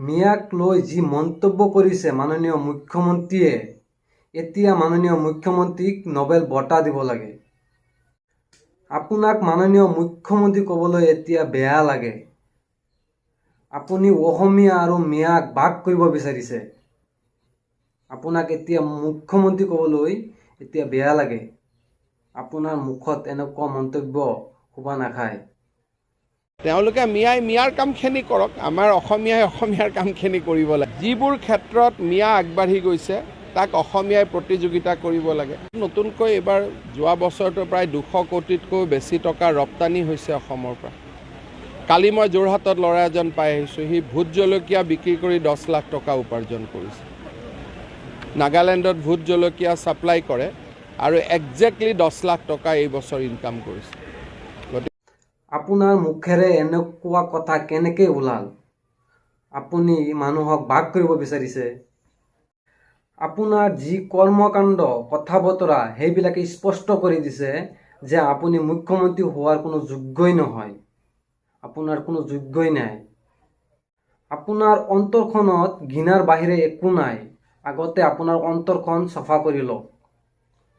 মিয়াক লৈ যি মন্তব্য কৰিছে মাননীয় মুখ্যমন্ত্ৰীয়ে, এতিয়া মাননীয় মুখ্যমন্ত্ৰীক নোবেল বঁটা দিব লাগে। আপোনাক মাননীয় মুখ্যমন্ত্ৰী ক'বলৈ এতিয়া বেয়া লাগে। আপুনি অসমীয়া আৰু মিয়াক ভাগ কৰিব বিচাৰিছে। আপোনাক এতিয়া মুখ্যমন্ত্ৰী ক'বলৈ এতিয়া বেয়া লাগে। আপোনাৰ মুখত এনেকুৱা মন্তব্য শোভা নাখায়। তেওঁলোকে মিয়াৰ কামখিনি কৰক, আমাৰ অসমীয়াই অসমীয়াৰ কামখিনি কৰিব লাগে। যিবোৰ ক্ষেত্ৰত মিয়া আগবাঢ়ি গৈছে তাক অসমীয়াই প্ৰতিযোগিতা কৰিব লাগে। নতুনকৈ এইবাৰ যোৱা বছৰটো প্ৰায় 200 কোটিতকৈ বেছি টকা ৰপ্তানি হৈছে অসমৰ পৰা। কালি মই যোৰহাটত ল'ৰা এজন পাই আহিছোঁ, সি ভোট জলকীয়া বিক্ৰী কৰি 10 লাখ টকা উপাৰ্জন কৰিছে। নাগালেণ্ডত ভোট জলকীয়া ছাপ্লাই কৰে আৰু একজেক্টলি 10 লাখ টকা এই বছৰ ইনকাম কৰিছে। আপোনাৰ মুখেৰে এনেকুৱা কথা কেনেকৈ ওলাল? আপুনি মানুহক ভাগ কৰিব বিচাৰিছে। আপোনাৰ যি কৰ্মকাণ্ড কথা বতৰা সেইবিলাকে স্পষ্ট কৰি দিছে যে আপুনি মুখ্যমন্ত্ৰী হোৱাৰ কোনো যোগ্যই নহয়। আপোনাৰ কোনো যোগ্যই নাই। আপোনাৰ অন্তৰখনত ঘৃণাৰ বাহিৰে একো নাই। আগতে আপোনাৰ অন্তৰখন চাফা কৰি লওক।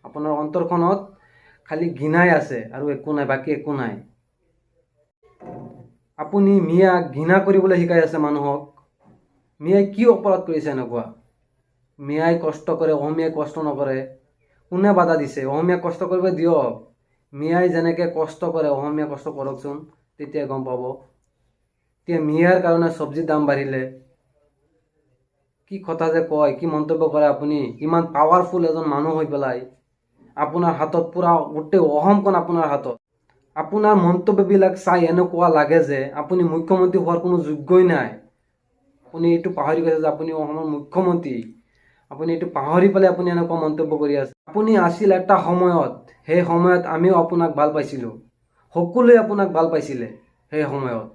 আপোনাৰ অন্তৰখনত খালি ঘৃণাই আছে আৰু একো নাই, বাকী একো নাই। আপুনি মিয়াক ঘৃণা কৰিবলৈ শিকাই আছে মানুহক। মিয়াই কি অপৰাধ কৰিছে এনেকুৱা? মিয়াই কষ্ট কৰে, অসমীয়াই কষ্ট নকৰে। কোনে বাধা দিছে? অসমীয়াক কষ্ট কৰিব দিয়ক। মিয়াই যেনেকৈ কষ্ট কৰে অসমীয়া কষ্ট কৰকচোন, তেতিয়া গম পাব। এতিয়া মিয়াৰ কাৰণে চব্জিৰ দাম বাঢ়িলে। কি কথা যে কয়, কি মন্তব্য কৰে আপুনি? ইমান পাৱাৰফুল এজন মানুহ হৈ পেলাই আপোনাৰ হাতত পুৰা গোটেই অসমখন আপোনাৰ হাতত। আপোনাৰ মন্তব্যবিলাক চাই এনেকুৱা লাগে যে আপুনি মুখ্যমন্ত্ৰী হোৱাৰ কোনো যোগ্যই নাই। আপুনি এইটো পাহৰি গৈছে যে আপুনি অসমৰ মুখ্যমন্ত্ৰী। আপুনি এইটো পাহৰি পেলাই আপুনি এনেকুৱা মন্তব্য কৰি আছে। আপুনি আছিল এটা সময়ত, সেই সময়ত আমিও আপোনাক ভাল পাইছিলোঁ। সকলোৱে আপোনাক ভাল পাইছিলে সেই সময়ত।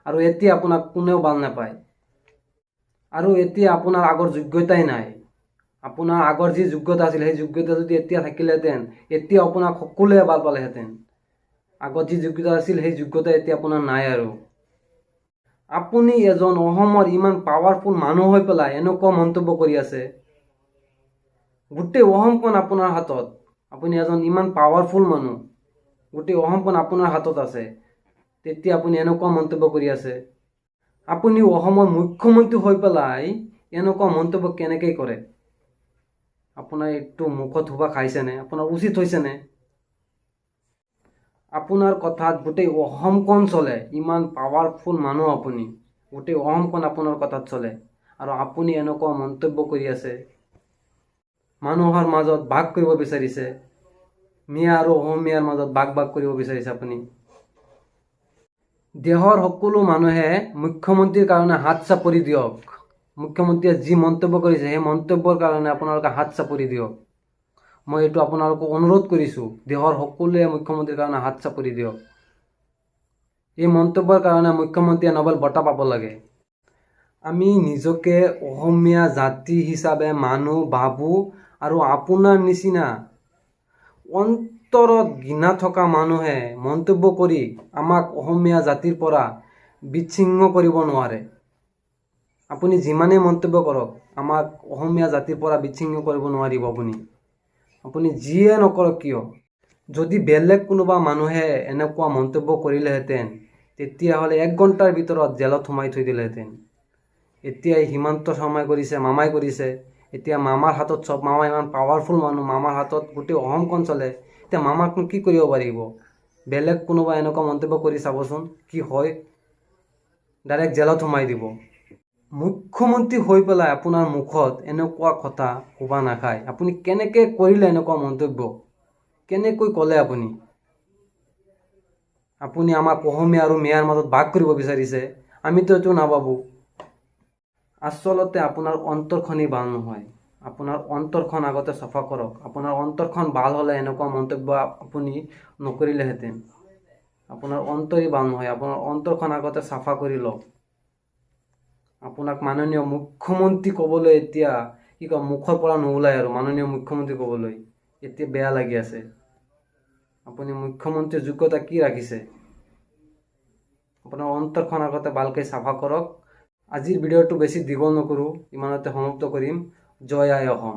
আৰু এতিয়া আপোনাক কোনেও ভাল নাপায়। আৰু এতিয়া আপোনাৰ আগৰ যোগ্যতাই নাই। আপোনাৰ আগৰ যি যোগ্যতা আছিল সেই যোগ্যতা যদি এতিয়া থাকিলেহেঁতেন, এতিয়া আপোনাক সকলোৱে ভাল পালেহেঁতেন। আগত যি যোগ্যতা আছিল সেই যোগ্যতা এতিয়া আপোনাৰ নাই আৰু। আপুনি এজন অসমৰ ইমান পাৱাৰফুল মানুহ হৈ পেলাই এনেকুৱা মন্তব্য কৰি আছে। গোটেই অসমখন আপোনাৰ হাতত। আপুনি এজন ইমান পাৱাৰফুল মানুহ, গোটেই অসমখন আপোনাৰ হাতত আছে, তেতিয়া আপুনি এনেকুৱা মন্তব্য কৰি আছে। আপুনি অসমৰ মুখ্যমন্ত্ৰী হৈ পেলাই এনেকুৱা মন্তব্য কেনেকৈ কৰে? আপোনাৰ এইটো মুখত শোভা খাইছেনে? আপোনাৰ উচিত হৈছেনে? আপোনাৰ কথাত গোটেই অসমখন চলে। ইমান পাৱাৰফুল মানুহ আপুনি, গোটেই অসমখন আপোনাৰ কথাত চলে, আৰু আপুনি এনেকুৱা মন্তব্য কৰি আছে। মানুহৰ মাজত ভাগ কৰিব বিচাৰিছে। মিয়া আৰু অসমীয়াৰ মাজত ভাগ কৰিব বিচাৰিছে আপুনি। দেশৰ সকলো মানুহে মুখ্যমন্ত্ৰীৰ কাৰণে হাত চাপৰি দিয়ক। মুখ্যমন্ত্ৰীয়ে যি মন্তব্য কৰিছে সেই মন্তব্যৰ কাৰণে আপোনালোকে হাত চাপৰি দিয়ক। মই এইটো আপোনালোকক অনুৰোধ কৰিছোঁ, দেশৰ সকলোৱে মুখ্যমন্ত্ৰীৰ কাৰণে হাত চাপৰি দিয়ক। এই মন্তব্যৰ কাৰণে মুখ্যমন্ত্ৰীয়ে নোবেল বঁটা পাব লাগে। আমি নিজকে অসমীয়া জাতি হিচাপে মানুহ ভাবোঁ, আৰু আপোনাৰ নিচিনা অন্তৰত ঘৃণা থকা মানুহে মন্তব্য কৰি আমাক অসমীয়া জাতিৰ পৰা বিচ্ছিন্ন কৰিব নোৱাৰে। আপুনি যিমানেই মন্তব্য কৰক, আমাক অসমীয়া জাতিৰ পৰা বিচ্ছিন্ন কৰিব নোৱাৰিব। আপুনি যিয়ে নকৰক কিয়। যদি বেলেগ কোনোবা মানুহে এনেকুৱা মন্তব্য কৰিলেহেঁতেন, তেতিয়াহ'লে 1 ঘণ্টাৰ ভিতৰত জেলত সোমাই থৈ দিলেহেঁতেন। এতিয়া হিমন্ত শৰ্মাই কৰিছে, মামাই কৰিছে। এতিয়া মামাৰ হাতত চব, মামা ইমান পাৱাৰফুল মানুহ, মামাৰ হাতত গোটেই অসমখন চলে। এতিয়া মামাকনো কি কৰিব পাৰিব? বেলেগ কোনোবা এনেকুৱা মন্তব্য কৰি চাবচোন কি হয়। ডাইৰেক্ট জেলত সোমাই দিব। মুখ্যমন্ত্ৰী হৈ পেলাই আপোনাৰ মুখত এনেকুৱা কথা শোভা নাখায়। আপুনি কেনেকৈ কৰিলে এনেকুৱা মন্তব্য? কেনেকৈ ক'লে আপুনি? আপুনি আমাক অসমীয়া আৰু মিয়াৰ মাজত ভাগ কৰিব বিচাৰিছে। আমিতো এইটো নাভাবোঁ। আচলতে আপোনাৰ অন্তৰখনেই ভাল নহয়। আপোনাৰ অন্তৰখন আগতে চাফা কৰক। আপোনাৰ অন্তৰখন ভাল হ'লে এনেকুৱা মন্তব্য আপুনি নকৰিলেহেঁতেন। আপোনাৰ অন্তৰেই ভাল নহয়। আপোনাৰ অন্তৰখন আগতে চাফা কৰি লওক। আপোনাক মাননীয় মুখ্যমন্ত্ৰী ক'বলৈ এতিয়া কি কয়, মুখৰ পৰা নোলায় আৰু মাননীয় মুখ্যমন্ত্ৰী ক'বলৈ। এতিয়া বেয়া লাগি আছে। আপুনি মুখ্যমন্ত্ৰীৰ যোগ্যতা কি ৰাখিছে? আপোনাৰ অন্তৰখন আগতে ভালকৈ চাফা কৰক। আজিৰ ভিডিঅ'টো বেছি দীঘল নকৰোঁ, ইমানতে সমাপ্ত কৰিম। জয় আই অসম।